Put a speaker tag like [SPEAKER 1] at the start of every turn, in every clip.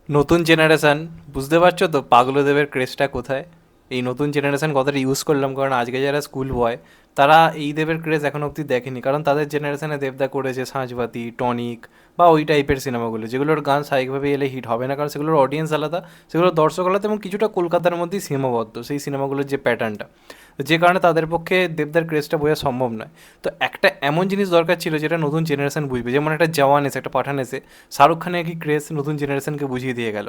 [SPEAKER 1] নতুন জেনারেশান, বুঝতে পারছো তো পাগলদেবের ক্রেজটা কোথায়? এই নতুন জেনারেশান কথাটা ইউজ করলাম কারণ আজকে যারা স্কুল বয় তারা এই দেবের ক্রেজ এখন অবধি দেখেনি, কারণ তাদের জেনারেশানে দেবদা করেছে সাঁঝবাতি, টনিক বা ওই টাইপের সিনেমাগুলো, যেগুলোর গান স্বাভাবিকভাবে এলে হিট হবে না, কারণ সেগুলোর অডিয়েন্স আলাদা, সেগুলোর দর্শক আলাদা এবং কিছুটা কলকাতার মধ্যেই সীমাবদ্ধ সেই সিনেমাগুলোর যে প্যাটার্নটা, যে কারণে তাদের পক্ষে দেবদার ক্রেজটা বোঝা সম্ভব নয়। তো একটা এমন জিনিস দরকার ছিল যেটা নতুন জেনারেশন বুঝবে, যেমন একটা জওয়ান এসে, একটা পাঠান এসে শাহরুখ খানের কি ক্রেজ নতুন জেনারেশনকে বুঝিয়ে দিয়ে গেল,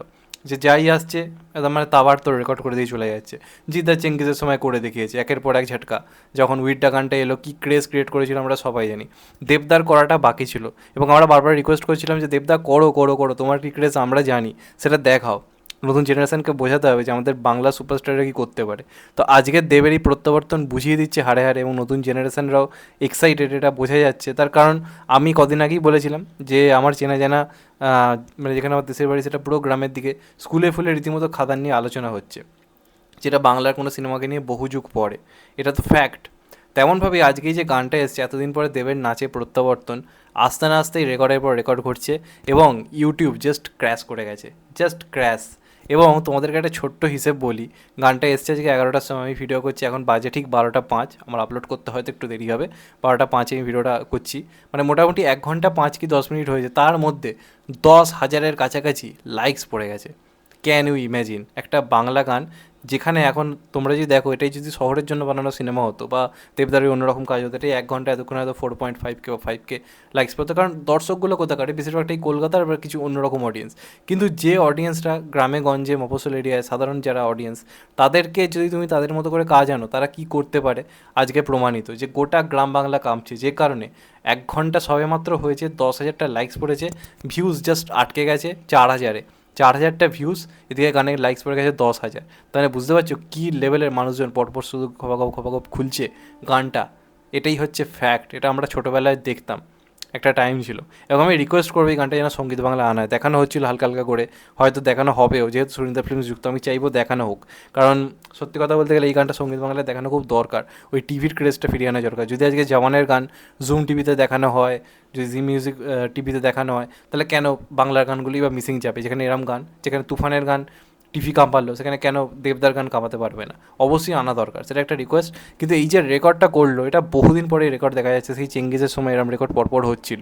[SPEAKER 1] যে যাই আসছে একদম মানে তাবার তো রেকর্ড করে দিয়ে চলে যাচ্ছে। জিদ্দার চেঙ্গিজের সময় করে দেখিয়েছে একের পর এক ঝটকা, যখন উইডটা গানটা এলো কি ক্রেজ ক্রিয়েট করেছিল আমরা সবাই জানি। দেবদার করাটা বাকি ছিল এবং আমরা বারবার রিকোয়েস্ট করেছিলাম যে দেবদা করো করো করো, তোমার কি ক্রেজ আমরা জানি, সেটা দেখাও। নতুন জেনারেশনকে বোঝাতে হবে যে আমাদের বাংলা সুপারস্টাররা কি করতে পারে। তো আজকের দেবের এই প্রত্যাবর্তন বুঝিয়ে দিচ্ছে হাড়ে হাড়ে, এবং নতুন জেনারেশনরাও এক্সাইটেড, এটা বোঝা যাচ্ছে। তার কারণ আমি কদিন আগেই বলেছিলাম যে আমার চেনা জানা মানে যেখানে আমার দেশের বাড়ি সেটা পুরো গ্রামের দিকে, স্কুলে ফুলে রীতিমতো খাদান নিয়ে আলোচনা হচ্ছে, যেটা বাংলার কোনো সিনেমাকে নিয়ে বহু যুগ পরে। এটা তো ফ্যাক্ট। তেমনভাবে আজকেই যে গানটা এসছে এতদিন পরে দেবের নাচে প্রত্যাবর্তন, আস্তে না আস্তেই রেকর্ডের পর রেকর্ড ঘটছে এবং ইউটিউব জাস্ট ক্র্যাশ করে গেছে, জাস্ট ক্র্যাশ। এবং তোমাদেরকে একটা ছোট্ট হিসেব বলি, গানটা এসছে আজকে 11টার সময়, আমি ভিডিও করছি, এখন বাজে ঠিক 12টা 5, আমার আপলোড করতে হয়তো একটু দেরি হবে। 12টা 5 আমি ভিডিওটা করছি, মানে মোটামুটি 1 ঘন্টা 5 কি 10 মিনিট হয়েছে, তার মধ্যে 10,000-এর কাছাকাছি লাইকস পড়ে গেছে। ক্যান ইউ ইম্যাজিন একটা বাংলা গান, যেখানে এখন তোমরা যদি দেখো এটাই যদি শহরের জন্য বানানো সিনেমা হতো বা দেবদারের অন্যরকম কাজ হতো, এটাই 1 ঘন্টা এতক্ষণ হয়তো 4.5K বা 5K লাইকস পেতো, কারণ দর্শকগুলো কোথাকার, বেশিরভাগটাই কলকাতার বা কিছু অন্যরকম অডিয়েন্স। কিন্তু যে অডিয়েন্সরা গ্রামে গঞ্জে মফস্বল এরিয়ায় সাধারণ যারা অডিয়েন্স, তাদেরকে যদি তুমি তাদের মতো করে কাজ আনো, তারা কি করতে পারে আজকে প্রমাণিত, যে গোটা গ্রাম বাংলা কাঁপছে, যে কারণে 1 ঘন্টা সবেমাত্র হয়েছে 10,000টা লাইকস পড়েছে, ভিউজ জাস্ট আটকে গেছে 4,000-এ। 4,000টা ভিউজ, এদিকে গানের লাইকস পড়ে গেছে 10,000। তাহলে বুঝতে পারছো কী লেভেলের মানুষজন পরপর শুধু খপাখপ খপাখপ খুলছে গানটা। এটাই হচ্ছে ফ্যাক্ট, এটা আমরা ছোটোবেলায় দেখতাম, একটা টাইম ছিল। এবং আমি রিকোয়েস্ট করবো এই গানটা যেন সঙ্গীত বাংলা আনা হয়, দেখানো হচ্ছিল হালকা হালকা করে, হয়তো দেখানো হবেও, যেহেতু সুনিতা ফিল্মস যুক্ত, আমি চাইবো দেখানো হোক। কারণ সত্যি কথা বলতে গেলে এই গানটা সঙ্গীত বাংলায় দেখানো খুব দরকার, ওই টিভির ক্রেজটা ফিরিয়ে আনা দরকার। যদি আজকে জওয়ানের গান জুম টিভিতে দেখানো হয়, যদি জি মিউজিক টিভিতে দেখানো হয়, তাহলে কেন বাংলার গানগুলি বা মিসিং যাবে? যেখানে এরম গান, যেখানে তুফানের গান টিভি কাঁপালো, সেখানে কেন দেবদার গান কাঁপাতে পারবে না? অবশ্যই আনা দরকার, সেটা একটা রিকোয়েস্ট। কিন্তু এই যে রেকর্ডটা করলো, এটা বহুদিন পরে রেকর্ড দেখা যাচ্ছে, সেই চেঙ্গিজের সময় এরম রেকর্ড পরপর হচ্ছিল,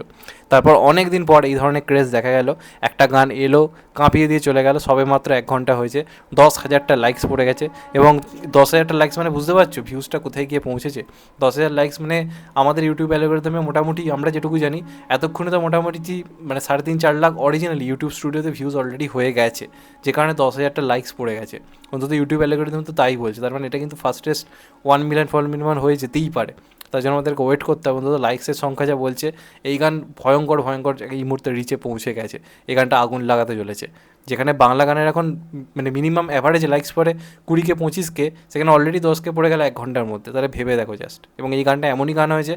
[SPEAKER 1] তারপর অনেক দিন পর এই ধরনের ক্রেজ দেখা গেল, একটা গান এলো কাঁপিয়ে দিয়ে চলে গেল, সবে মাত্র 1 ঘন্টা হয়েছে, 10,000টা লাইকস পড়ে গেছে। এবং 10,000টা লাইকস মানে বুঝতে পারছো ভিউজটা কোথায় গিয়ে পৌঁছেছে? 10,000 লাইকস মানে আমাদের ইউটিউব অ্যালগোরিদমে মোটামুটি আমরা যেটুকু জানি এতক্ষণে তো মোটামুটি মানে 3.5-4 লাখ অরিজিনালি ইউটিউব স্টুডিওতে ভিউজ অলরেডি হয়ে গেছে, যে কারণে 10,000টা লাইকস পড়ে গেছে। অন্তত ইউটিউব অ্যালগোরিদম তো তাই বলছে, তার মানে এটা কিন্তু ফার্স্টেস্ট 1 মিলিয়ন ফলোয়ার হয়ে যেতেই পারে। তার জন্য আমাদেরকে ওয়েট করতে হবে, অন্তত লাইকসের সংখ্যা যা বলছে, এই গান ভয়ঙ্কর ভয়ঙ্কর এই মুহূর্তে রিচে পৌঁছে গেছে, এই গানটা আগুন লাগাতে চলেছে। যেখানে বাংলা গানের এখন মানে মিনিমাম অ্যাভারেজ লাইকস পড়ে 20K 25K, সেখানে অলরেডি 10K পড়ে গেল 1 ঘন্টার মধ্যে, তাহলে ভেবে দেখো জাস্ট। এবং এই গানটা এমনই গান হয়েছে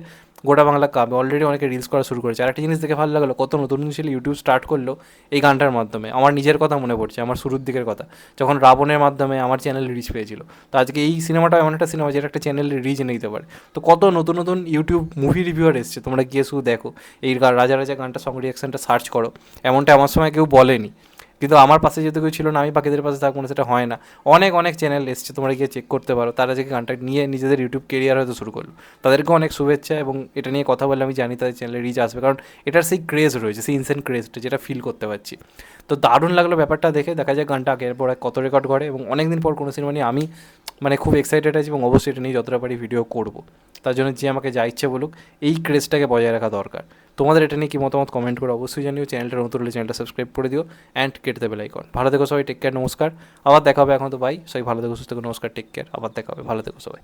[SPEAKER 1] গোটা বাংলা কাঁপে, অলরেডি অনেকে রিলস করা শুরু করেছে। আরেকটা জিনিস দেখে ভালো লাগলো, কত নতুন নতুন ছেলে ইউটিউব স্টার্ট করলো এই গানটার মাধ্যমে। আমার নিজের কথা মনে পড়ছে, আমার শুরুর দিকের কথা, যখন রাবণের মাধ্যমে আমার চ্যানেল রিচ পেয়েছিল। তো আজকে এই সিনেমাটা এমন একটা সিনেমা যেটা একটা চ্যানেলের রিচ এনে দিতে পারে। তো কত নতুন নতুন ইউটিউব মুভি রিভিউয়ার এসছে, তোমরা গিয়ে শুধু দেখো, এই রাজা রাজা গানটা সং রিয়াকশনটা সার্চ করো। এমনটা আমার সময় কেউ বলেনি, কিন্তু আমার পাশে যেহেতু কেউ ছিল না, আমি বাকিদের পাশে থাকবো না, সেটা হয় না। অনেক অনেক চ্যানেল এসছে, তোমরা গিয়ে চেক করতে পারো, তারা যে গানটা নিয়ে নিজেদের ইউটিউব কেরিয়ার হয়তো শুরু করলো, তাদেরকে অনেক শুভেচ্ছা। এবং এটা নিয়ে কথা বললে আমি জানি তাদের চ্যানেলে রিচ আসবে, কারণ এটার সেই ক্রেজ রয়েছে, সেই ইনসেন্ট ক্রেজটা, যেটা ফিল করতে পারছি। তো দারুণ লাগলো ব্যাপারটা দেখে, দেখা যায় গানটা আগের পর কত রেকর্ড করে। এবং অনেক দিন পর কোনো সিনেমা নিয়ে আমি মানে খুব এক্সাইটেড আছি, এবং অবশ্যই এটা নিয়ে যতটা পারি ভিডিও করব। তার জন্য যে আমাকে যা ইচ্ছে বলুক, এই ক্রেজটাকে বজায় রাখা দরকার। তোমাদের এটা নিয়ে কি মতামত কমেন্ট করে অবশ্যই জানিও। চ্যানেলটা নতুন হলে চ্যানেলটা সাবস্ক্রাইব করে দিও অ্যান্ড কেটে দেবে লাইকন। ভালো থেকো সবাই, টেক কেয়ার, নমস্কার। আবার দেখা হবে, এখন তো বাই, সবাই ভালো থেকো, সুস্থ থেকো, নমস্কার, টেক কেয়ার, আবার দেখা হবে, ভালো থেকো সবাই।